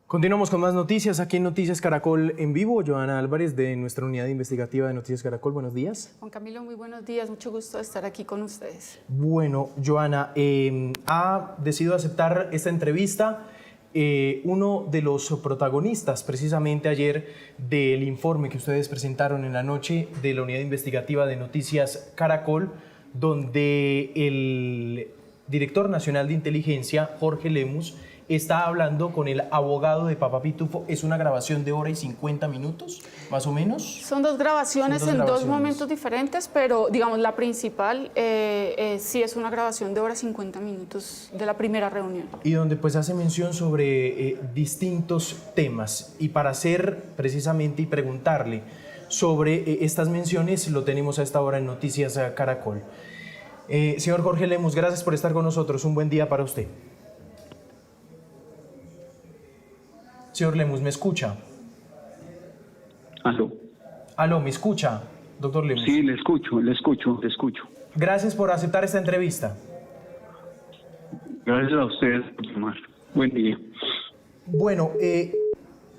Continuamos con más noticias aquí en Noticias Caracol en vivo. Joana Álvarez de nuestra unidad investigativa de Noticias Caracol, buenos días. Juan Camilo, muy buenos días, mucho gusto de estar aquí con ustedes. Bueno, Joana, ha decidido aceptar esta entrevista uno de los protagonistas precisamente ayer del informe que ustedes presentaron en la noche de la unidad investigativa de Noticias Caracol, donde el director nacional de inteligencia, Jorge Lemus, está hablando con el abogado de Papá Pitufo. Es una grabación de 1:50 minutos, más o menos. Son dos grabaciones en dos momentos diferentes, pero digamos la principal sí es una grabación de 1:50 minutos de la primera reunión. Y donde pues hace mención sobre distintos temas. Y para hacer precisamente y preguntarle sobre estas menciones, lo tenemos a esta hora en Noticias Caracol. Señor Jorge Lemus, gracias por estar con nosotros. Un buen día para usted. Señor Lemus, ¿me escucha? Aló. Aló, ¿me escucha, doctor Lemus? Sí, le escucho. Gracias por aceptar esta entrevista. Gracias a ustedes por llamar. Buen día. Bueno,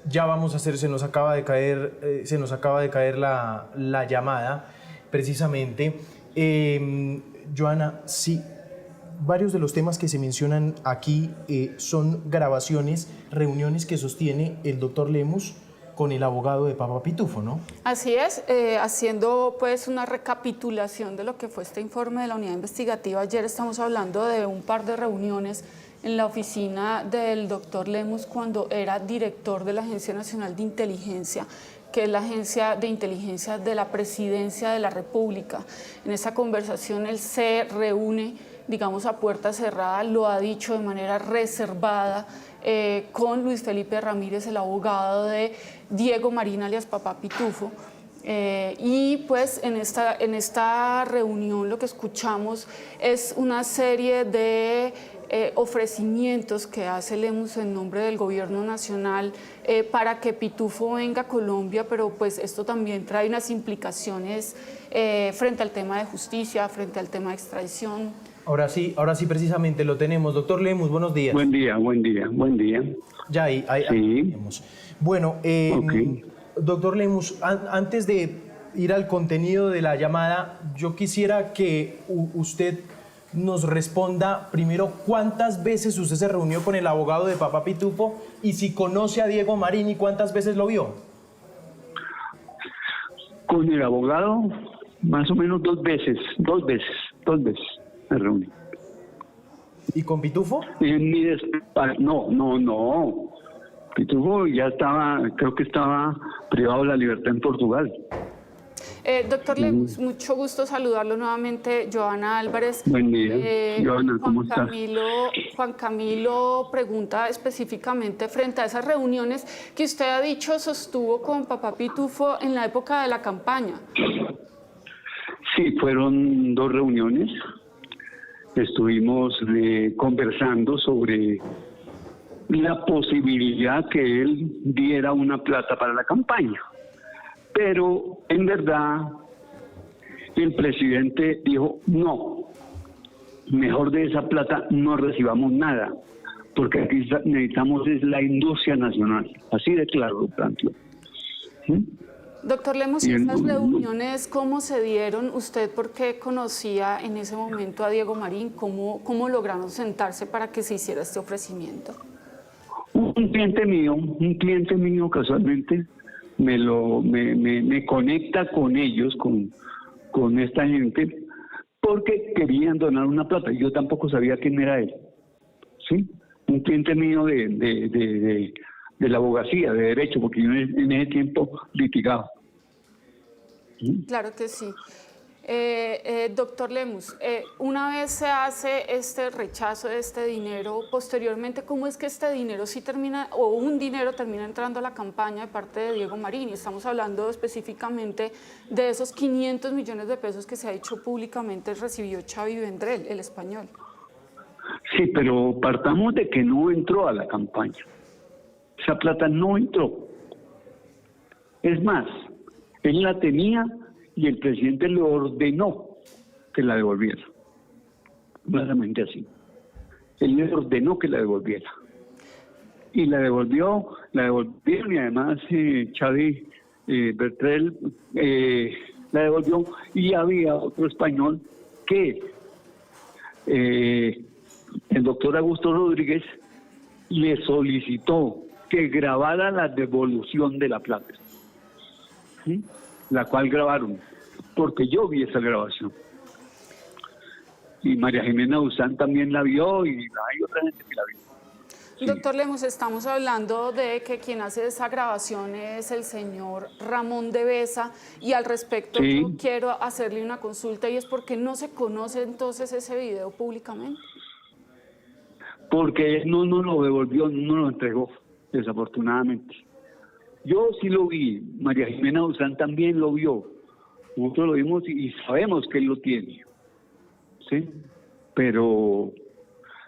ya vamos a hacer, se nos acaba de caer la llamada, precisamente. Joana, sí. Varios de los temas que se mencionan aquí son grabaciones, reuniones que sostiene el doctor Lemus con el abogado de Papá Pitufo, ¿no? Así es, haciendo pues una recapitulación de lo que fue este informe de la unidad investigativa. Ayer estamos hablando de un par de reuniones en la oficina del doctor Lemus cuando era director de la Agencia Nacional de Inteligencia, que es la agencia de inteligencia de la Presidencia de la República. En esa conversación él se reúne, digamos, a puerta cerrada, lo ha dicho de manera reservada, con Luis Felipe Ramírez, el abogado de Diego Marín, alias Papá Pitufo. Y pues en esta reunión lo que escuchamos es una serie de ofrecimientos que hace Lemus en nombre del gobierno nacional para que Pitufo venga a Colombia, pero pues esto también trae unas implicaciones frente al tema de justicia, frente al tema de extradición. Ahora sí, precisamente lo tenemos. Doctor Lemus, buenos días. Buen día. Ya ahí Sí. tenemos. Bueno, Okay. Doctor Lemus, antes de ir al contenido de la llamada, yo quisiera que usted nos responda primero cuántas veces usted se reunió con el abogado de Papá Pitufo y si conoce a Diego Marín y cuántas veces lo vio. Con el abogado, más o menos dos veces me reuní. ¿Y con Pitufo? En mi despacho, no. Pitufo ya creo que estaba privado de la libertad en Portugal. Doctor Lemus, mucho gusto saludarlo nuevamente. Joana Álvarez. Buen día. Joana, ¿cómo estás? Juan Camilo pregunta específicamente frente a esas reuniones que usted ha dicho sostuvo con Papá Pitufo en la época de la campaña. Sí, fueron dos reuniones. Estuvimos conversando sobre la posibilidad que él diera una plata para la campaña. Pero en verdad el presidente dijo no, mejor de esa plata no recibamos nada, porque aquí necesitamos es la industria nacional. Así de claro lo planteó. ¿Sí? Doctor Lemus, ¿y esas reuniones cómo se dieron? ¿Usted por qué conocía en ese momento a Diego Marín? ¿Cómo lograron sentarse para que se hiciera este ofrecimiento? Un cliente mío casualmente me conecta con ellos, con esta gente, porque querían donar una plata. Yo tampoco sabía quién era él. ¿Sí? Un cliente mío de la abogacía, de derecho, porque yo en ese tiempo litigaba. Claro que sí. Doctor Lemus, una vez se hace este rechazo de este dinero, posteriormente, ¿cómo es que este dinero sí termina, o un dinero termina entrando a la campaña de parte de Diego Marín? Y estamos hablando específicamente de esos 500 millones de pesos que se ha dicho públicamente recibió Xavi Vendrell, el español. Sí, pero partamos de que no entró a la campaña. Esa plata no entró. Es más, él la tenía y el presidente le ordenó que la devolviera. Claramente así. Él le ordenó que la devolviera. y la devolvieron, y además Xavi Bertrell la devolvió, y había otro español que el doctor Augusto Rodríguez le solicitó que grabara la devolución de la plata, ¿sí? La cual grabaron, porque yo vi esa grabación. Y María Jimena Duzán también la vio, y hay otra gente que la vio. Sí. Doctor Lemus, estamos hablando de que quien hace esa grabación es el señor Ramón de Besa, y al respecto Sí. yo quiero hacerle una consulta, y es porque no se conoce entonces ese video públicamente. Porque no lo devolvió, no lo entregó, desafortunadamente. Yo sí lo vi, María Jimena Duzán también lo vio, nosotros lo vimos y sabemos que él lo tiene, ¿sí? Pero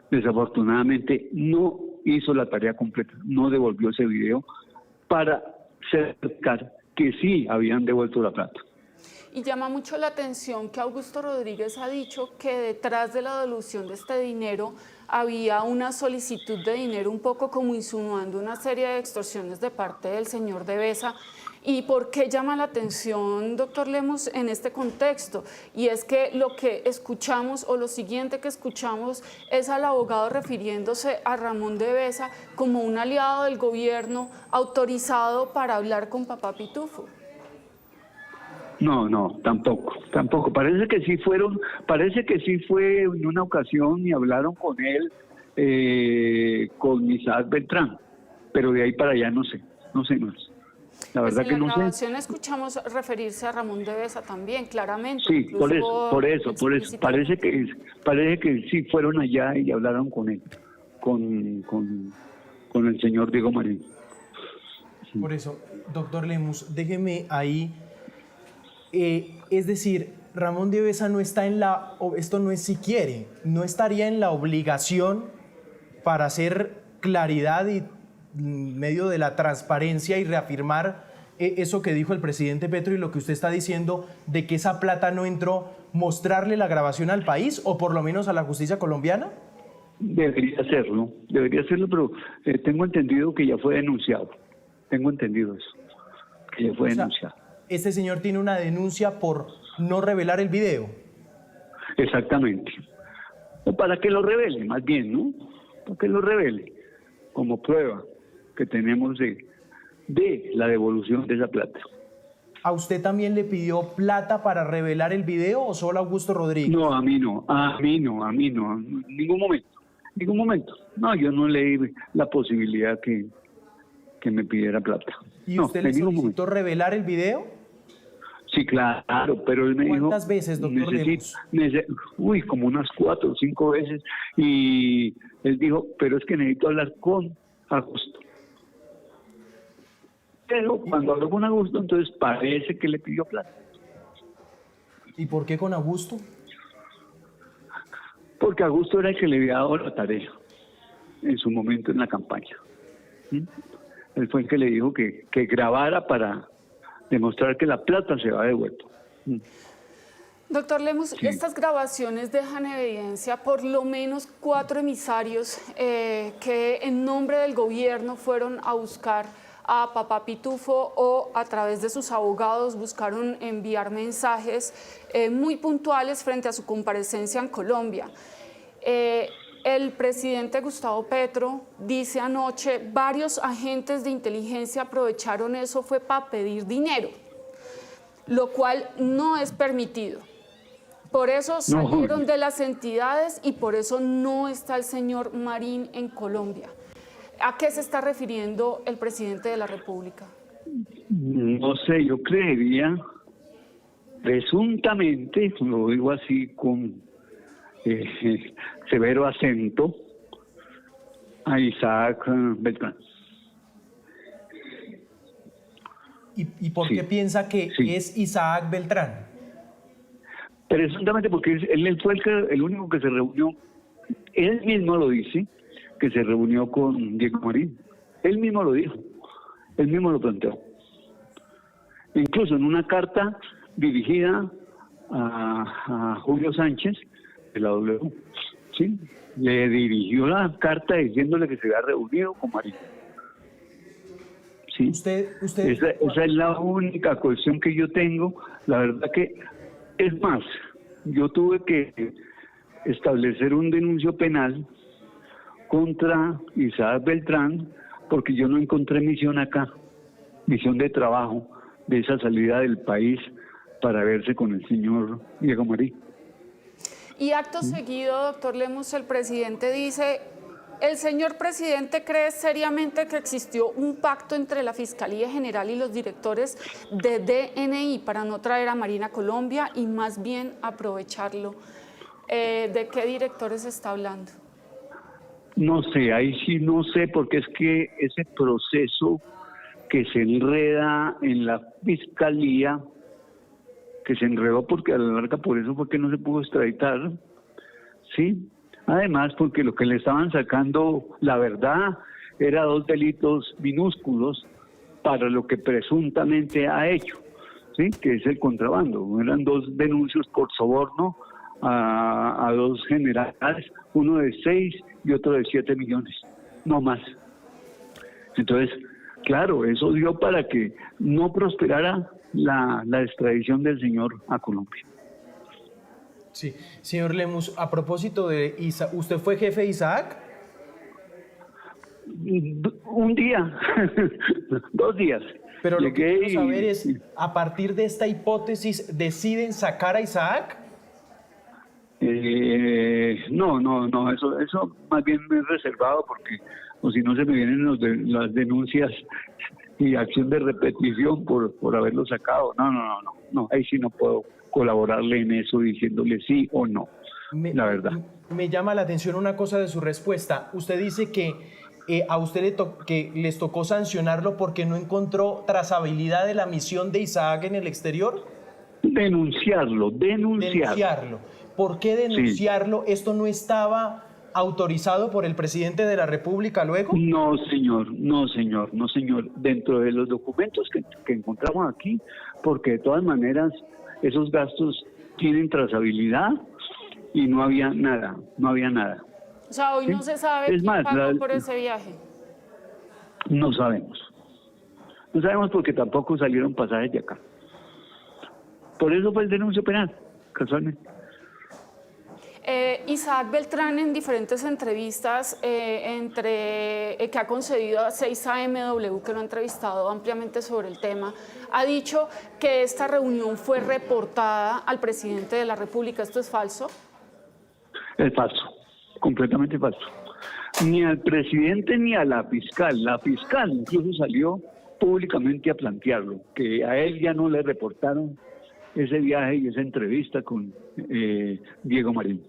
desafortunadamente no hizo la tarea completa, no devolvió ese video para certificar que sí habían devuelto la plata. Y llama mucho la atención que Augusto Rodríguez ha dicho que detrás de la devolución de este dinero había una solicitud de dinero, un poco como insinuando una serie de extorsiones de parte del señor de Besa. ¿Y por qué llama la atención, doctor Lemus, en este contexto? Y es que lo que escuchamos, o lo siguiente que escuchamos, es al abogado refiriéndose a Ramón de Besa como un aliado del gobierno autorizado para hablar con Papá Pitufo. No, tampoco. Parece que sí fue en una ocasión y hablaron con él, con Isaac Beltrán, pero de ahí para allá no sé más. La verdad que no sé. En la grabación escuchamos referirse a Ramón de Besa también, claramente. Sí, por eso. Parece que sí fueron allá y hablaron con él, con el señor Diego Marín. Por eso, doctor Lemus, déjeme ahí. Es decir, Ramón de Besa no está esto no es si quiere, no estaría en la obligación para hacer claridad y medio de la transparencia y reafirmar eso que dijo el presidente Petro y lo que usted está diciendo de que esa plata no entró, mostrarle la grabación al país o por lo menos a la justicia colombiana. Debería hacerlo, pero tengo entendido que ya fue denunciado. Tengo entendido eso, que ya fue denunciado. Este señor tiene una denuncia por no revelar el video. Exactamente. O para que lo revele, más bien, ¿no? Para que lo revele como prueba que tenemos de la devolución de esa plata. ¿A usted también le pidió plata para revelar el video o solo a Augusto Rodríguez? No, a mí no, en ningún momento. No, yo no leí la posibilidad que me pidiera plata. ¿Y usted le solicitó revelar el video? Sí, claro, pero él me dijo... ¿Cuántas veces, doctor Lemus? Como unas 4 o 5 veces, y él dijo, pero es que necesito hablar con Augusto. Pero cuando habló con Augusto, entonces parece que le pidió plata. ¿Y por qué con Augusto? Porque Augusto era el que le había dado la tarea en su momento en la campaña. Él fue el que le dijo que grabara para demostrar que la plata se va devuelta. Doctor Lemus, Sí. Estas grabaciones dejan en evidencia por lo menos 4 emisarios que en nombre del gobierno fueron a buscar a Papá Pitufo o a través de sus abogados buscaron enviar mensajes muy puntuales frente a su comparecencia en Colombia. El presidente Gustavo Petro dice anoche, varios agentes de inteligencia aprovecharon eso fue para pedir dinero, lo cual no es permitido. Por eso salieron de las entidades y por eso no está el señor Marín en Colombia. ¿A qué se está refiriendo el presidente de la República? No sé, yo creería, presuntamente, lo digo así con severo acento, a Isaac Beltrán. ¿Y por qué piensa que es Isaac Beltrán? Presuntamente porque él fue el único que se reunió, él mismo lo dice, que se reunió con Diego Marín. Él mismo lo dijo, él mismo lo planteó. Incluso en una carta dirigida a Julio Sánchez, de la W, ¿sí? Le dirigió la carta diciéndole que se había reunido con Marín. ¿sí? Usted... Esa es la única cuestión que yo tengo. La verdad que, es más, yo tuve que establecer un denuncio penal contra Isaac Beltrán porque yo no encontré misión acá, misión de trabajo de esa salida del país para verse con el señor Diego Marín. Y acto seguido, doctor Lemus, el presidente dice: el señor presidente cree seriamente que existió un pacto entre la Fiscalía General y los directores de DNI para no traer a Marín a Colombia y más bien aprovecharlo. ¿De qué directores está hablando? No sé, ahí sí no sé, porque es que ese proceso que se enreda en la Fiscalía, que se enredó porque a la larga por eso fue que no se pudo extraditar, ¿sí? Además, porque lo que le estaban sacando, la verdad, era 2 delitos minúsculos para lo que presuntamente ha hecho, ¿sí? Que es el contrabando. Eran 2 denuncias por soborno a 2 generales, uno de 6 y otro de 7 millones, no más. Entonces, claro, eso dio para que no prosperara la extradición del señor a Colombia. Sí, señor Lemus, a propósito de Isaac, ¿usted fue jefe de Isaac? Un día, 2 días. Pero lo que Llegué quiero saber es, a partir de esta hipótesis, ¿deciden sacar a Isaac? No, eso más bien me he reservado porque o si no se me vienen las denuncias y acción de repetición por haberlo sacado. No, ahí sí no puedo colaborarle en eso diciéndole sí o no, la verdad. Me llama la atención una cosa de su respuesta. Usted dice que a usted que les tocó sancionarlo porque no encontró trazabilidad de la misión de Isaac en el exterior. Denunciarlo. ¿Por qué denunciarlo? Sí. ¿Esto no estaba autorizado por el presidente de la República luego? No, señor. Dentro de los documentos que encontramos aquí, porque de todas maneras esos gastos tienen trazabilidad y no había nada. O sea, hoy ¿sí? no se sabe quién pagó por ese viaje. No sabemos porque tampoco salieron pasajes de acá. Por eso fue el denuncio penal, casualmente. Isaac Beltrán, en diferentes entrevistas que ha concedido a 6AMW, que lo ha entrevistado ampliamente sobre el tema, ha dicho que esta reunión fue reportada al presidente de la República. ¿Esto es falso? Es falso, completamente falso. Ni al presidente ni a la fiscal. La fiscal incluso salió públicamente a plantearlo, que a él ya no le reportaron ese viaje y esa entrevista con Diego Marín.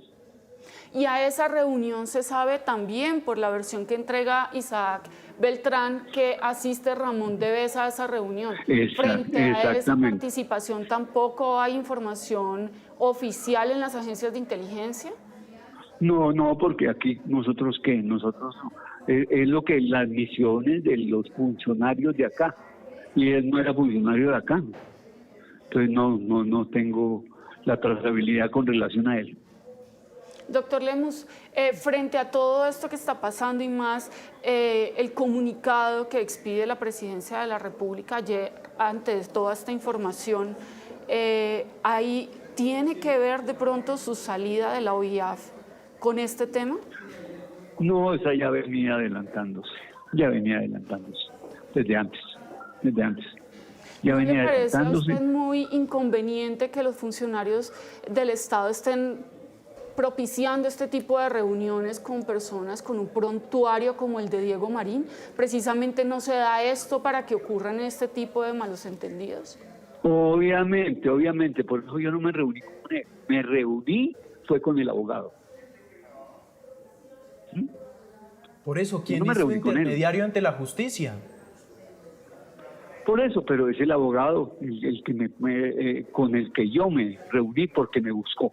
Y a esa reunión se sabe también, por la versión que entrega Isaac Beltrán, que asiste Ramón Devesa a esa reunión. Frente a esa participación, ¿tampoco hay información oficial en las agencias de inteligencia? No, porque aquí nosotros es lo que las misiones de los funcionarios de acá, y él no era funcionario de acá. Entonces no tengo la trazabilidad con relación a él. Doctor Lemus, frente a todo esto que está pasando y más, el comunicado que expide la Presidencia de la República ayer ante toda esta información, ¿ahí tiene que ver de pronto su salida de la OIAF con este tema? No, esa ya venía adelantándose desde antes. Ya venía adelantándose. ¿Le parece a usted muy inconveniente que los funcionarios del Estado estén propiciando este tipo de reuniones con personas con un prontuario como el de Diego Marín? ¿Precisamente no se da esto para que ocurran este tipo de malos entendidos? Obviamente, por eso yo no me reuní con él. Me reuní fue con el abogado. Por eso, ¿quién es el intermediario ante la justicia? Por eso, pero es el abogado el que con el que yo me reuní porque me buscó.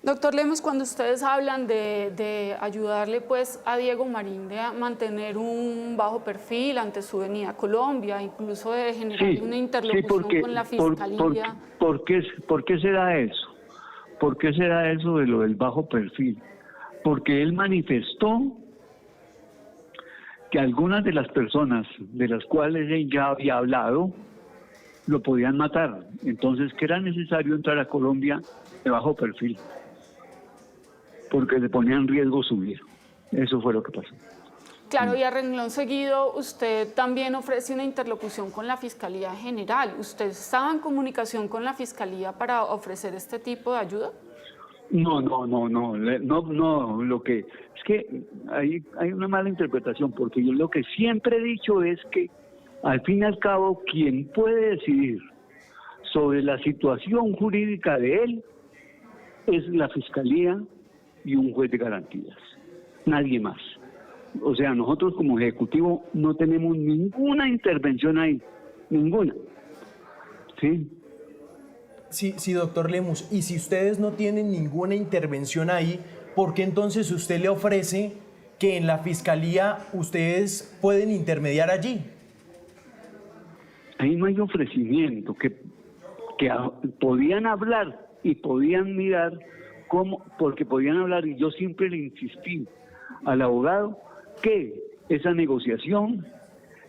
Doctor Lemus, cuando ustedes hablan de ayudarle pues a Diego Marín de mantener un bajo perfil ante su venida a Colombia, incluso de generar una interlocución con la Fiscalía. ¿Por qué se da eso? ¿Por qué se da eso de lo del bajo perfil? Porque él manifestó que algunas de las personas de las cuales él ya había hablado lo podían matar. Entonces, que era necesario entrar a Colombia de bajo perfil, porque le ponía en riesgo su vida. Eso fue lo que pasó. Claro, y a renglón seguido, usted también ofrece una interlocución con la Fiscalía General. ¿Usted estaba en comunicación con la Fiscalía para ofrecer este tipo de ayuda? No, lo que es que hay una mala interpretación, porque yo lo que siempre he dicho es que al fin y al cabo quien puede decidir sobre la situación jurídica de él es la Fiscalía y un juez de garantías, nadie más. O sea, nosotros como ejecutivo no tenemos ninguna intervención ahí, ninguna. ¿Sí? Sí, doctor Lemus. Y si ustedes no tienen ninguna intervención ahí, ¿por qué entonces usted le ofrece que en la Fiscalía ustedes pueden intermediar allí? Ahí no hay ofrecimiento, que podían hablar y podían mirar cómo, porque podían hablar, y yo siempre le insistí al abogado que esa negociación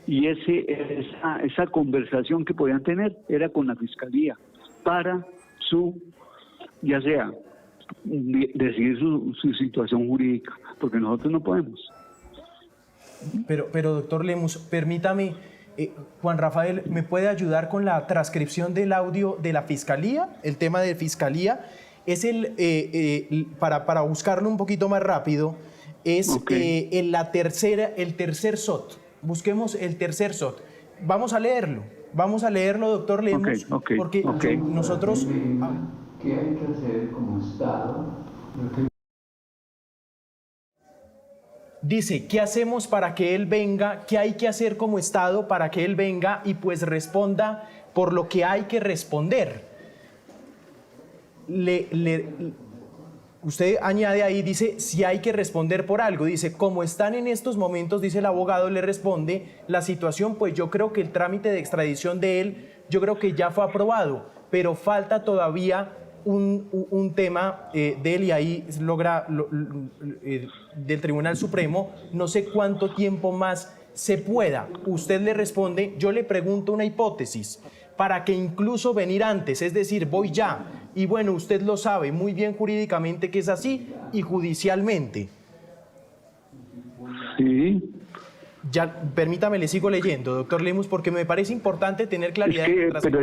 y esa conversación que podían tener era con la Fiscalía para ya sea, decidir su situación jurídica, porque nosotros no podemos. Pero doctor Lemus, permítame, Juan Rafael, ¿me puede ayudar con la transcripción del audio de la Fiscalía? El tema de Fiscalía es para buscarlo un poquito más rápido, es Okay. el tercer SOT. Busquemos el tercer SOT. Vamos a leerlo, doctor Lemus, porque nosotros... ¿Qué hay que hacer como Estado? Dice, ¿qué hacemos para que él venga? ¿Qué hay que hacer como Estado para que él venga y pues responda por lo que hay que responder? Usted añade ahí, dice, si hay que responder por algo. Dice, como están en estos momentos, dice el abogado, le responde, la situación, pues yo creo que el trámite de extradición de él, yo creo que ya fue aprobado, pero falta todavía un tema de él, y ahí logra del Tribunal Supremo, no sé cuánto tiempo más se pueda. Usted le responde, yo le pregunto una hipótesis, para que incluso venir antes, es decir, voy ya. Y bueno, usted lo sabe muy bien jurídicamente que es así y judicialmente. Sí. Ya, permítame, le sigo leyendo, doctor Lemus, porque me parece importante tener claridad. Pero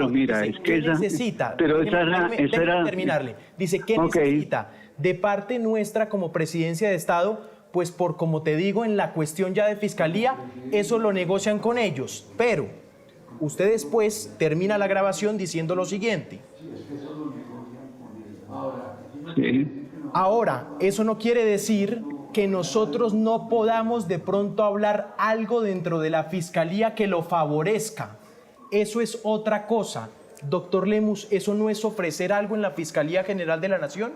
mira, dice, es que ¿qué necesita? Pero déjeme esa era... terminarle. Dice, ¿qué necesita? De parte nuestra como presidencia de Estado, pues por como te digo, en la cuestión ya de fiscalía, eso lo negocian con ellos, pero usted después termina la grabación diciendo lo siguiente. Sí. Ahora, eso no quiere decir que nosotros no podamos de pronto hablar algo dentro de la Fiscalía que lo favorezca. Eso es otra cosa. Doctor Lemus, ¿eso no es ofrecer algo en la Fiscalía General de la Nación?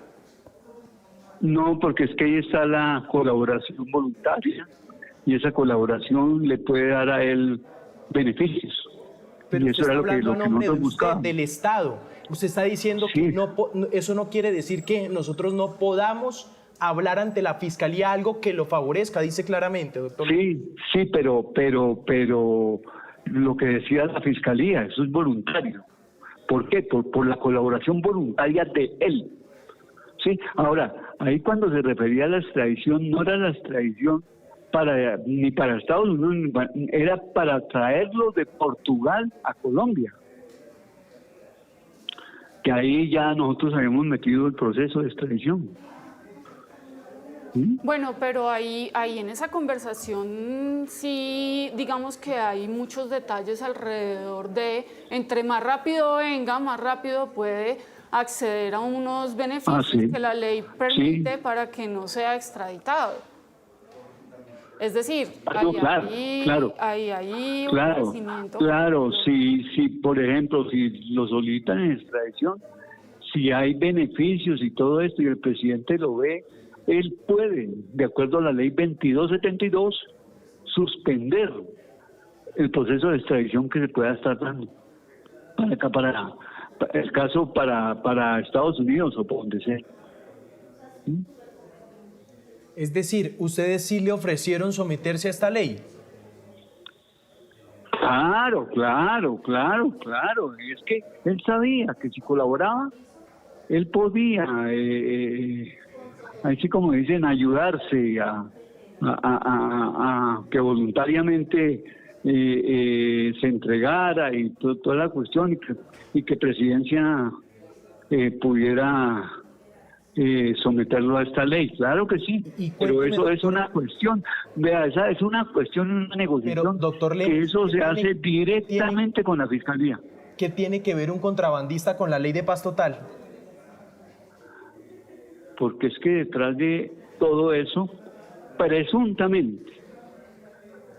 No, porque es que ahí está la colaboración voluntaria y esa colaboración le puede dar a él beneficios. Pero y usted eso está era hablando lo a que nombre de nosotros usted, buscábamos. del Estado. Usted está diciendo Sí. que eso no quiere decir que nosotros no podamos hablar ante la Fiscalía algo que lo favorezca, dice claramente, doctor. Sí, pero lo que decía la Fiscalía, eso es voluntario. ¿Por qué? Por la colaboración voluntaria de él. Sí, ahora, ahí cuando se refería a la extradición, no era la extradición ni para Estados Unidos, era para traerlo de Portugal a Colombia. Que ahí ya nosotros habíamos metido el proceso de extradición. Bueno, pero ahí en esa conversación sí, digamos que hay muchos detalles alrededor de, entre más rápido venga, más rápido puede acceder a unos beneficios que la ley permite para que no sea extraditado. Es decir, hay un ofrecimiento. Claro, si por ejemplo, si lo solicitan en extradición, si hay beneficios y todo esto y el presidente lo ve, él puede, de acuerdo a la ley 2272, suspender el proceso de extradición que se pueda estar dando para el caso para Estados Unidos o por donde sea. Es decir, ¿ustedes sí le ofrecieron someterse a esta ley? Claro, claro, claro, claro. Y es que él sabía que si colaboraba, él podía, así como dicen, ayudarse a que voluntariamente se entregara y toda la cuestión y que Presidencia pudiera someterlo a esta ley. Claro que sí, Y pero cuénteme, eso es doctor. una cuestión, vea, esa es una cuestión, una negociación, Pero, doctor Lemus, que eso ¿qué se tiene- hace directamente con la Fiscalía. ¿Qué tiene que ver un contrabandista con la ley de paz total? Porque es que detrás de todo eso, presuntamente,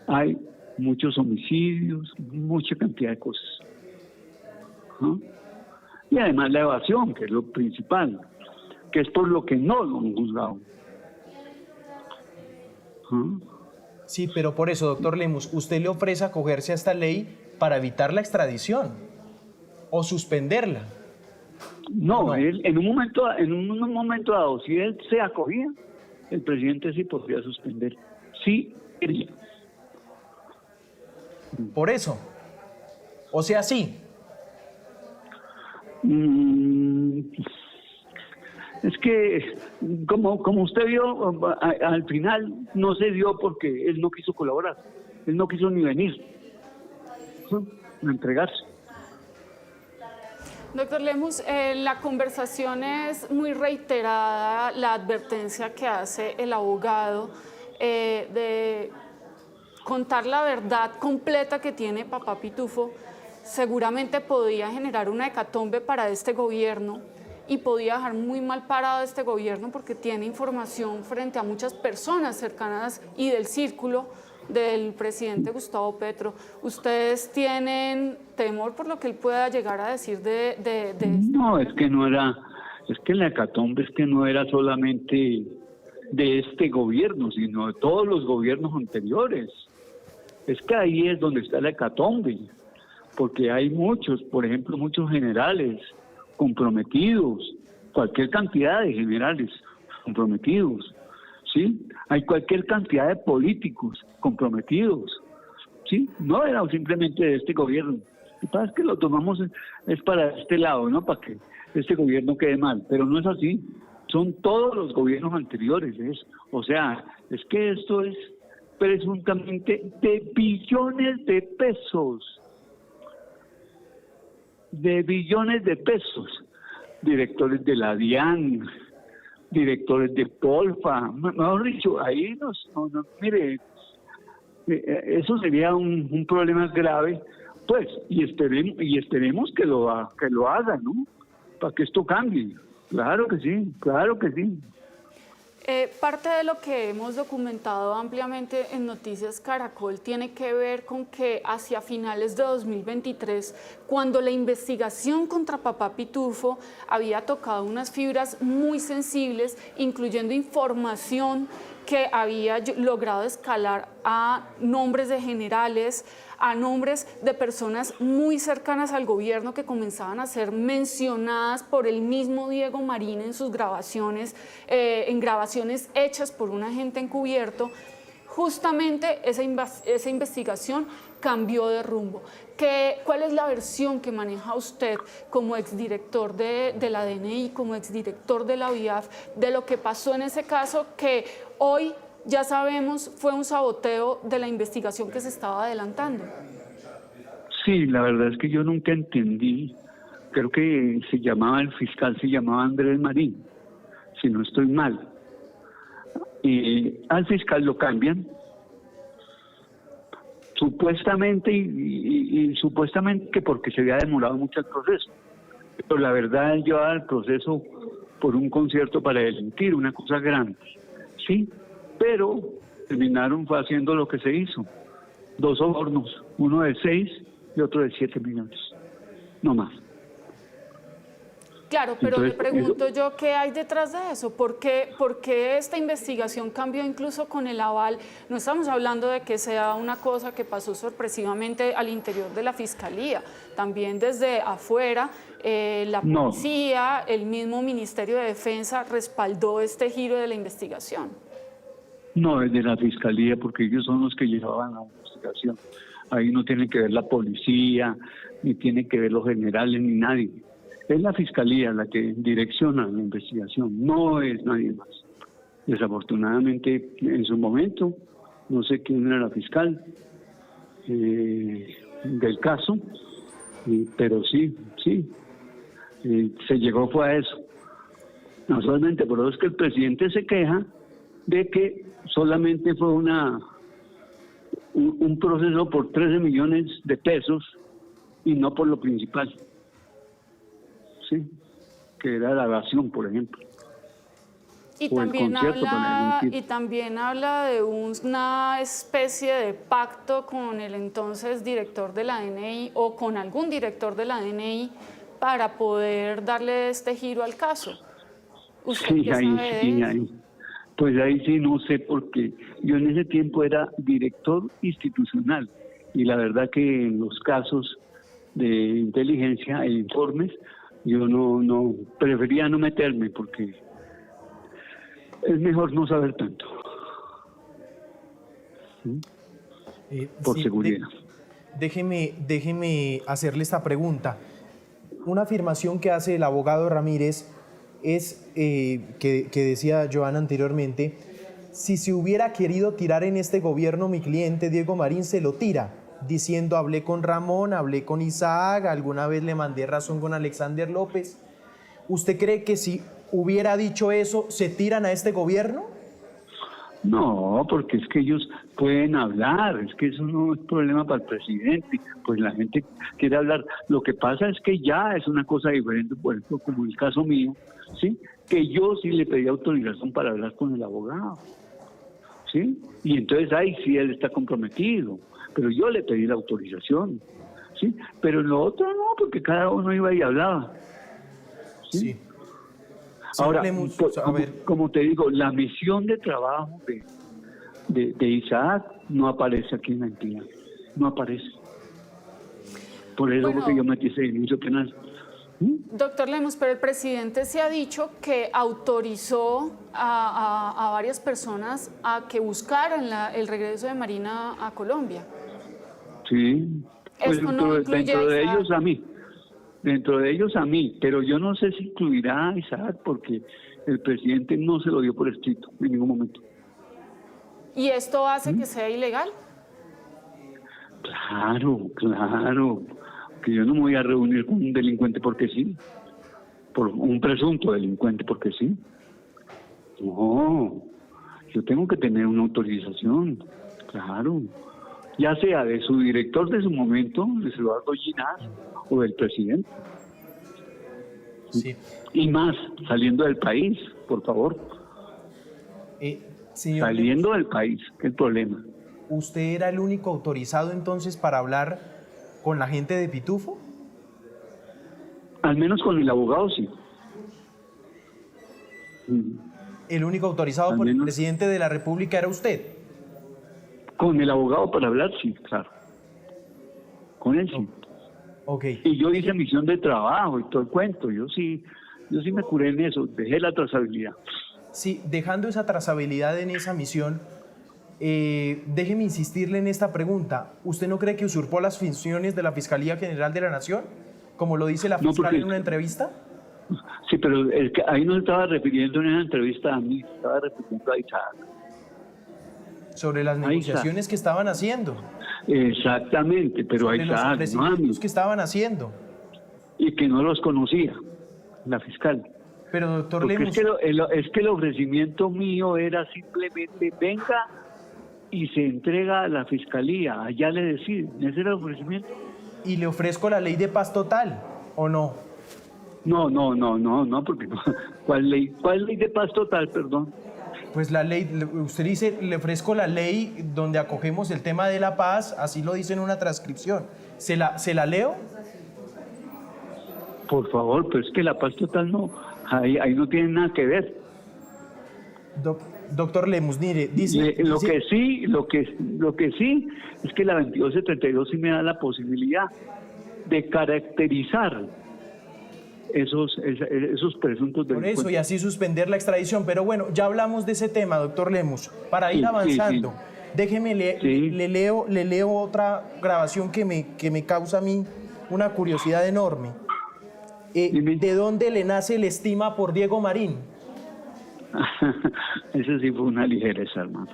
hay muchos homicidios, mucha cantidad de cosas. ¿No? Y además la evasión, que es lo principal, que es por lo que no lo han juzgado. ¿No? Sí, pero por eso, doctor Lemus, usted le ofrece acogerse a esta ley para evitar la extradición o suspenderla. No, él, en un momento dado, si él se acogía, el presidente sí podría suspender. Sí quería. Por eso. O sea, sí. Es que, como usted vio, al final no se dio porque él no quiso colaborar. Él no quiso ni venir, ¿no? A entregarse. Doctor Lemus, la conversación es muy reiterada, la advertencia que hace el abogado de contar la verdad completa que tiene Papá Pitufo seguramente podía generar una hecatombe para este gobierno y podía dejar muy mal parado a este gobierno porque tiene información frente a muchas personas cercanas y del círculo del presidente Gustavo Petro. ¿Ustedes tienen temor por lo que él pueda llegar a decir de esto? No, es que la hecatombe es que no era solamente de este gobierno, sino de todos los gobiernos anteriores. Es que ahí es donde está la hecatombe, porque hay muchos, por ejemplo, muchos generales comprometidos, cualquier cantidad de generales comprometidos, ¿sí? Hay cualquier cantidad de políticos comprometidos, ¿sí? No era simplemente de este gobierno. Lo que pasa es que lo tomamos es para este lado, ¿no? Para que este gobierno quede mal, pero no es así. Son todos los gobiernos anteriores, o sea, es que esto es presuntamente de billones de pesos, directores de la DIAN, directores de Polfa, mejor dicho, ahí mire, eso sería un problema grave, pues, y esperemos que lo haga, ¿no? Para que esto cambie. Claro que sí, claro que sí. Parte de lo que hemos documentado ampliamente en Noticias Caracol tiene que ver con que hacia finales de 2023, cuando la investigación contra Papá Pitufo había tocado unas fibras muy sensibles, incluyendo información que había logrado escalar a nombres de generales, a nombres de personas muy cercanas al gobierno que comenzaban a ser mencionadas por el mismo Diego Marín en sus grabaciones, en grabaciones hechas por un agente encubierto. Justamente esa investigación cambió de rumbo. ¿Cuál es la versión que maneja usted como exdirector de la DNI, como exdirector de la UIAF, de lo que pasó en ese caso que hoy ya sabemos fue un saboteo de la investigación que se estaba adelantando? Sí, la verdad es que yo nunca entendí, creo que el fiscal se llamaba Andrés Marín, si no estoy mal. Al fiscal lo cambian, supuestamente y supuestamente que porque se había demorado mucho el proceso, pero la verdad él llevaba el proceso por un concierto para delinquir, una cosa grande, sí, pero terminaron haciendo lo que se hizo, 2 sobornos, uno de 6 y otro de 7 millones, no más. Claro, pero Entonces, le pregunto yo qué hay detrás de eso. ¿Por qué esta investigación cambió incluso con el aval? No estamos hablando de que sea una cosa que pasó sorpresivamente al interior de la Fiscalía. También desde afuera, la policía, el mismo Ministerio de Defensa respaldó este giro de la investigación. No, es de la Fiscalía, porque ellos son los que llevaban la investigación. Ahí no tiene que ver la policía, ni tiene que ver los generales, ni nadie. Es la Fiscalía la que direcciona la investigación, no es nadie más. Desafortunadamente, en su momento, no sé quién era la fiscal del caso, pero sí, se llegó fue a eso. No solamente, pero es que el presidente se queja de que solamente fue un proceso por 13 millones de pesos y no por lo principal, ¿sí? Que era la evasión, por ejemplo. Y O el concierto, para mentir. también habla de una especie de pacto con el entonces director de la DNI o con algún director de la DNI para poder darle este giro al caso. ¿Usted Sí, qué sabe de eso? ahí. Pues ahí sí no sé, porque yo en ese tiempo era director institucional y la verdad que en los casos de inteligencia e informes yo no prefería no meterme porque es mejor no saber tanto. Por Sí, seguridad. déjeme hacerle esta pregunta. Una afirmación que hace el abogado Ramírez es, que decía Joana anteriormente, si se hubiera querido tirar en este gobierno, mi cliente Diego Marín se lo tira, diciendo hablé con Ramón, hablé con Isaac, alguna vez le mandé razón con Alexander López. ¿Usted cree que si hubiera dicho eso, se tiran a este gobierno? No, porque es que ellos pueden hablar, es que eso no es problema para el presidente, pues la gente quiere hablar. Lo que pasa es que ya es una cosa diferente, por ejemplo, como el caso mío, ¿sí? Que yo sí le pedí autorización para hablar con el abogado, ¿sí? Y entonces ahí sí él está comprometido, pero yo le pedí la autorización, ¿sí? Pero en lo otro no, porque cada uno iba y hablaba, ¿sí? Ahora, como te digo, la misión de trabajo de Isaac no aparece aquí en la entidad, no aparece. Por eso fue que yo metí ese denuncio penal. Doctor Lemus, pero el presidente se ha dicho que autorizó a varias personas a que buscaran el regreso de Marina a Colombia. Sí, pues Esto no dentro de ellos a mí. Dentro de ellos a mí, pero yo no sé si incluirá a Isaac porque el presidente no se lo dio por escrito en ningún momento. ¿Y esto hace que sea ilegal? Claro, que yo no me voy a reunir con un delincuente porque sí, por un presunto delincuente porque sí. No, yo tengo que tener una autorización, claro, ya sea de su director de su momento, de Eduardo Ginás, o del presidente. Sí. Y más, saliendo del país, por favor. Señor Saliendo del país, ¿qué es el problema? ¿Usted era el único autorizado entonces para hablar con la gente de Pitufo? Al menos con el abogado, sí. ¿El único autorizado por el presidente de la República era usted? Con el abogado para hablar, sí, claro. Con él, sí. Okay. Y yo hice misión de trabajo y todo el cuento. Yo sí me curé en eso, dejé la trazabilidad. Sí, dejando esa trazabilidad en esa misión, déjeme insistirle en esta pregunta. ¿Usted no cree que usurpó las funciones de la Fiscalía General de la Nación, como lo dice la fiscal en una entrevista? Sí, pero es que ahí no se estaba refiriendo en esa entrevista a mí, se estaba refiriendo a Isaac. Sobre las negociaciones que estaban haciendo. Exactamente, pero sobre a los Isaac, ofrecimientos que estaban haciendo. Y que no los conocía la fiscal. Pero doctor Porque Lemus, es que el ofrecimiento mío era simplemente venga y se entrega a la fiscalía, allá le deciden, ese era el ofrecimiento. ¿y le ofrezco la ley de paz total o no? No, porque no. ¿Cuál ley de paz total, perdón? Pues la ley, usted dice, le ofrezco la ley donde acogemos el tema de la paz, así lo dice en una transcripción. ¿Se la leo? Por favor, pero es que la paz total no, ahí no tiene nada que ver. Doctor Lemus, mire, dice... Lo que sí es que la 2272 sí me da la posibilidad de caracterizar esos presuntos Por delincuentes. eso, y así suspender la extradición. Pero bueno, ya hablamos de ese tema, doctor Lemus. Para ir Sí, avanzando, sí. déjeme, Sí. le leo otra grabación que me causa a mí una curiosidad enorme. Dime. ¿De dónde le nace la estima por Diego Marín? Eso sí fue una ligereza, hermano.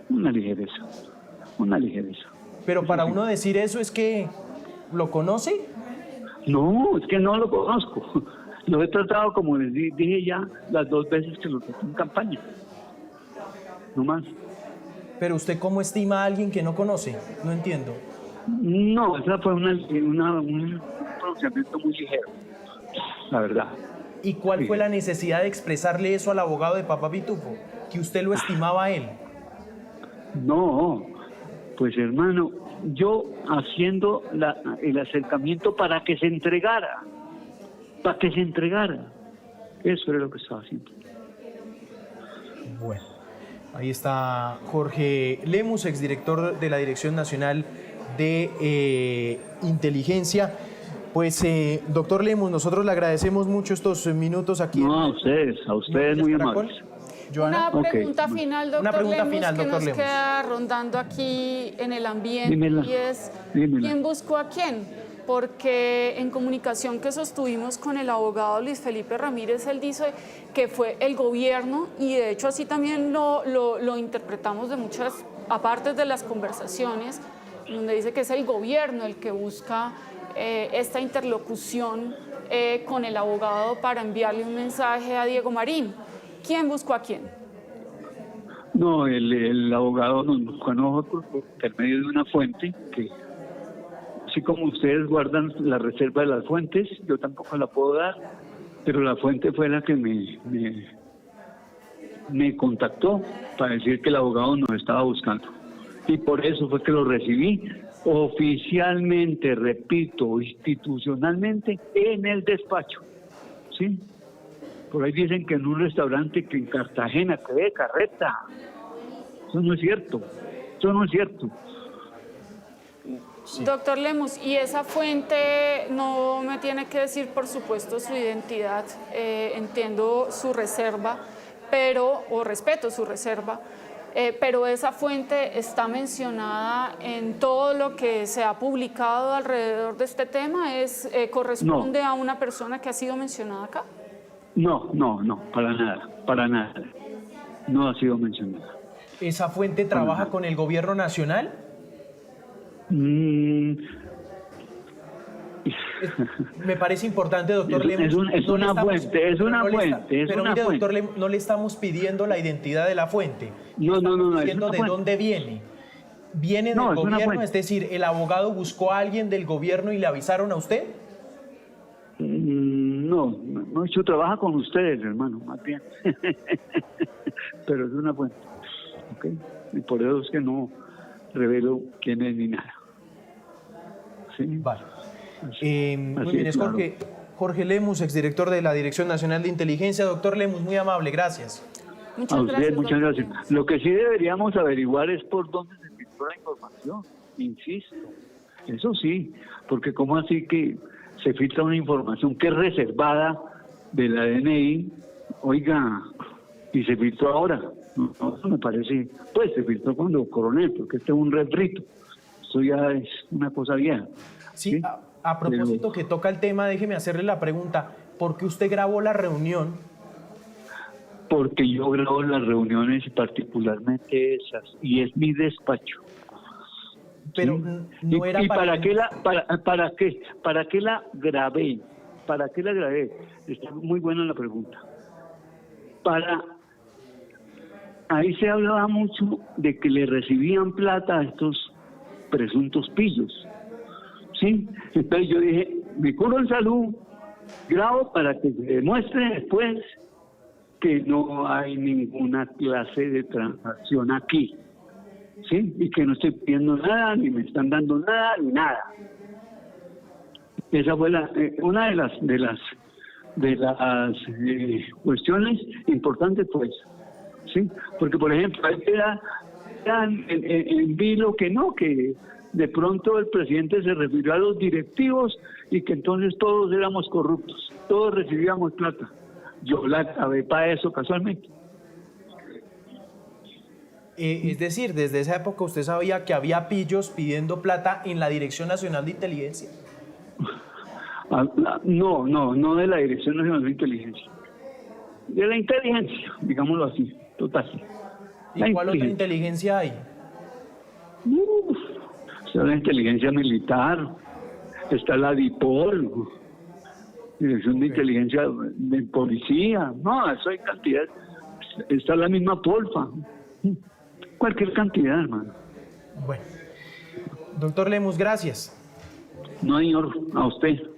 Una ligereza. Pero para uno decir eso es que lo conoce. No, es que no lo conozco. Lo he tratado, como les dije ya, las 2 veces que lo traté en campaña. No más. Pero usted, ¿cómo estima a alguien que no conoce? No entiendo. No, esa fue un pronunciamiento muy ligero, la verdad. ¿Y cuál fue la necesidad de expresarle eso al abogado de Papá Pitufo? Que usted lo estimaba a él. No, pues hermano, yo haciendo el acercamiento para que se entregara. Eso era lo que estaba haciendo. Bueno, ahí está Jorge Lemus, exdirector de la Dirección Nacional de Inteligencia. Pues, doctor Lemus, nosotros le agradecemos mucho estos minutos aquí. No, a ustedes muy amables. Joana. Una pregunta final, doctor Una pregunta Lemus, final, que doctor nos Lemus. queda rondando aquí en el ambiente, Dímela, y es dímela. ¿quién buscó a quién? Porque en comunicación que sostuvimos con el abogado Luis Felipe Ramírez, él dice que fue el gobierno, y de hecho así también lo interpretamos de muchas apartes de las conversaciones, donde dice que es el gobierno el que busca esta interlocución con el abogado para enviarle un mensaje a Diego Marín. ¿Quién buscó a quién? No, el abogado nos buscó a nosotros por intermedio de una fuente que, así como ustedes guardan la reserva de las fuentes, yo tampoco la puedo dar, pero la fuente fue la que me contactó para decir que el abogado nos estaba buscando. Y por eso fue que lo recibí oficialmente, repito, institucionalmente, en el despacho. ¿Sí? Por ahí dicen que en un restaurante que en Cartagena, que de carreta. Eso no es cierto. Sí. Doctor Lemus, y esa fuente no me tiene que decir, por supuesto, su identidad. Entiendo su reserva, o respeto su reserva, pero esa fuente está mencionada en todo lo que se ha publicado alrededor de este tema. ¿Corresponde a una persona que ha sido mencionada acá? No, para nada. No ha sido mencionada. ¿Esa fuente trabaja con el gobierno nacional? Me parece importante, doctor Lemus. Es una fuente. Pero mire, doctor Lemus, no le estamos pidiendo la identidad de la fuente. No. Diciendo de dónde viene. ¿Viene del gobierno? Es decir, ¿el abogado buscó a alguien del gobierno y le avisaron a usted? No, yo trabajo con ustedes, hermano, más bien. Pero es una fuente. ¿Okay? Y por eso es que no revelo quién es ni nada. ¿Sí? Vale. Así Muy bien, es claro. Jorge Lemus, exdirector de la Dirección Nacional de Inteligencia. Doctor Lemus, muy amable, gracias. Muchas gracias. Muchas gracias. Lo que sí deberíamos averiguar es por dónde se filtró la información, insisto. Eso sí, porque ¿cómo así que se filtra una información que es reservada de la DNI, oiga, y se filtró ahora? No, eso me parece, pues se filtró cuando coronel, porque este es un refrito, esto ya es una cosa vieja. Sí, a propósito que toca el tema, déjeme hacerle la pregunta, ¿por qué usted grabó la reunión? Porque yo grabo las reuniones, particularmente esas, y es mi despacho. Pero no era ¿Para qué la grabé? ¿Para qué la grabé? Está muy buena la pregunta. Ahí se hablaba mucho de que le recibían plata a estos presuntos pillos. ¿Sí? Entonces yo dije, me curo en salud, grabo para que se demuestre después que no hay ninguna clase de transacción aquí. ¿Sí? Y que no estoy pidiendo nada, ni me están dando nada, ni nada. Esa fue una de las cuestiones importantes, pues. ¿Sí? Porque, por ejemplo, ahí queda en vilo que no, que de pronto el presidente se refirió a los directivos y que entonces todos éramos corruptos, todos recibíamos plata. Yo la acabé para eso casualmente. Es decir, desde esa época usted sabía que había pillos pidiendo plata en la Dirección Nacional de Inteligencia. No de la Dirección Nacional de Inteligencia. De la inteligencia, digámoslo así, total. ¿Y cuál otra inteligencia hay? Está la inteligencia militar, está la DIPOL, Dirección de Inteligencia de Policía, no, eso hay cantidad, está la misma Polfa, cualquier cantidad, hermano. Bueno, doctor Lemus, gracias. No, señor, a usted.